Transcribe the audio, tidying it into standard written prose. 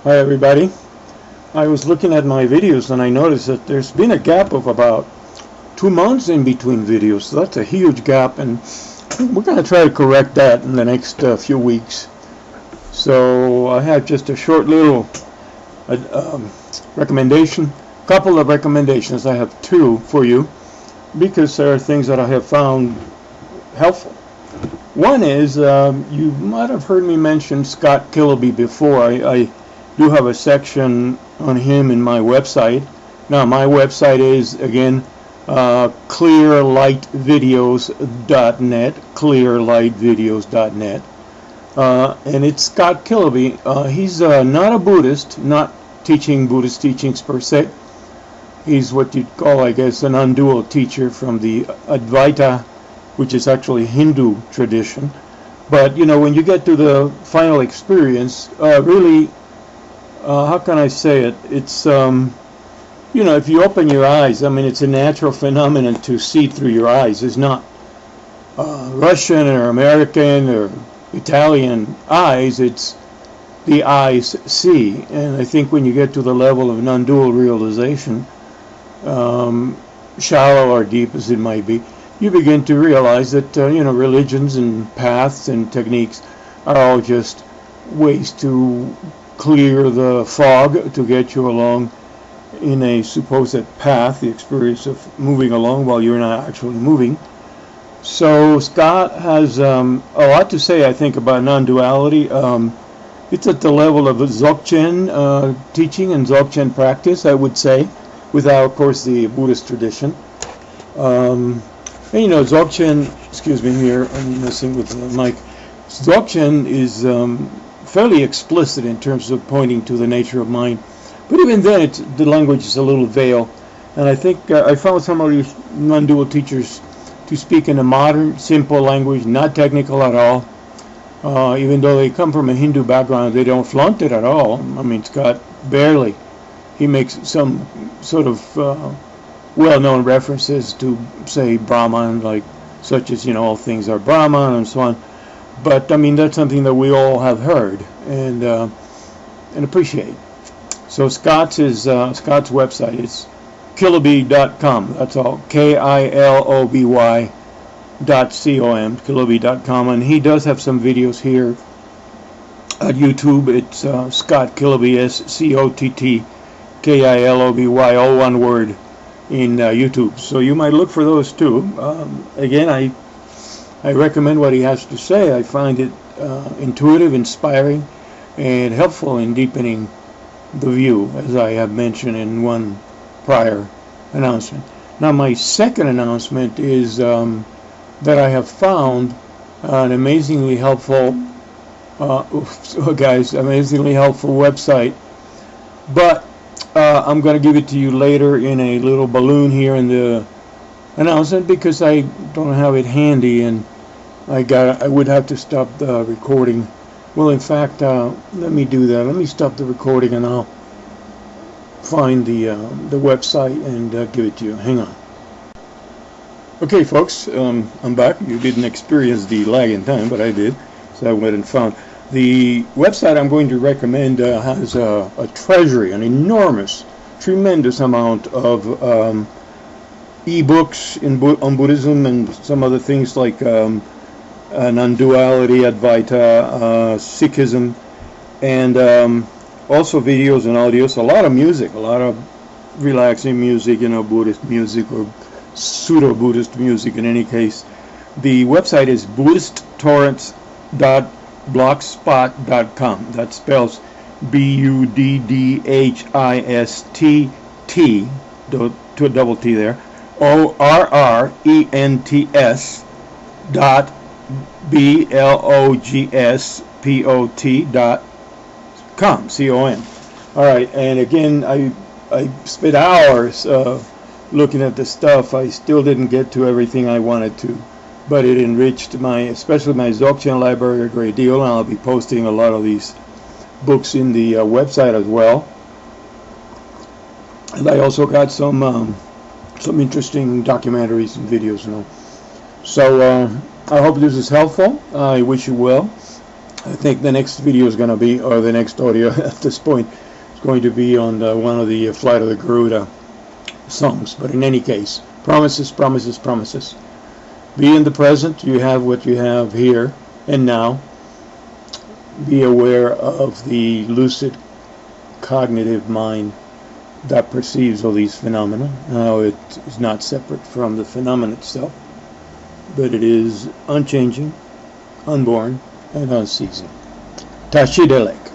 Hi everybody. I was looking at my videos and I noticed that there's been a gap of about 2 months in between videos. So that's a huge gap, and we're going to try to correct that in the next few weeks. So I have just a short little recommendation, couple of recommendations. I have two for you because there are things that I have found helpful. One is, you might have heard me mention Scott Kiloby before. I do have a section on him in my website. Now my website is, again, clearlightvideos.net, clearlightvideos.net, and it's Scott Kiloby. He's not a Buddhist, not teaching Buddhist teachings per se. He's what you'd call, I guess, an non-dual teacher from the Advaita, which is actually Hindu tradition. But, you know, when you get to the final experience, really, how can I say it? It's, you know, if you open your eyes, I mean, it's a natural phenomenon to see through your eyes. It's not Russian or American or Italian eyes. It's the eyes see. And I think when you get to the level of non-dual realization, shallow or deep as it might be, you begin to realize that, you know, religions and paths and techniques are all just ways to clear the fog to get you along in a supposed path, the experience of moving along while you're not actually moving. So Scott has a lot to say, I think, about non-duality. It's at the level of Dzogchen teaching and Dzogchen practice, I would say, without, of course, the Buddhist tradition. And, you know, Dzogchen, excuse me here, I'm messing with the mic. Dzogchen is fairly explicit in terms of pointing to the nature of mind. But even then, the language is a little veiled. And I think I found some of these non-dual teachers to speak in a modern, simple language, not technical at all. Even though they come from a Hindu background, they don't flaunt it at all. I mean, Scott barely. He makes some sort of well-known references to, say, Brahman, like such as, you know, all things are Brahman and so on. But I mean, that's something that we all have heard and appreciate. So Scott's website is kiloby.com. That's all, KILOBY.com, kiloby.com, and he does have some videos here at YouTube. It's Scott Kiloby, SCOTTKILOBY, all one word, in YouTube. So you might look for those too. Again, I recommend what he has to say. I find it intuitive, inspiring, and helpful in deepening the view, as I have mentioned in one prior announcement. Now, my second announcement is that I have found an amazingly helpful, amazingly helpful website, but I'm going to give it to you later in a little balloon here in the announcement because I don't have it handy and I would have to stop the recording. Well, in fact, let me do that. Let me stop the recording and I'll find the website and give it to you. Hang on. Okay, folks, I'm back. You didn't experience the lag in time, but I did. So I went and found. The website I'm going to recommend has a treasury, an enormous, tremendous amount of e-books on Buddhism and some other things like non-duality, Advaita, Sikhism, and also videos and audios, a lot of music, a lot of relaxing music, you know, Buddhist music or pseudo-Buddhist music in any case. The website is buddhist.blogspot.com. That spells BUDDHISTT, to a double T there, ORRENTS dot BLOGSPOT.com, COM. All right, and again, I spent hours looking at the stuff. I still didn't get to everything I wanted to, but it enriched especially my Dzogchen library a great deal, and I'll be posting a lot of these books in the website as well. And I also got some interesting documentaries and videos, you know. So I hope this is helpful. I wish you well. I think the next video is going to be, or the next audio at this point, is going to be on one of the Flight of the Garuda songs. But in any case, promises, promises, promises. Be in the present. You have what you have here and now. Be aware of the lucid cognitive mind that perceives all these phenomena. Now it is not separate from the phenomenon itself, but it is unchanging, unborn, and unceasing. Tashidele.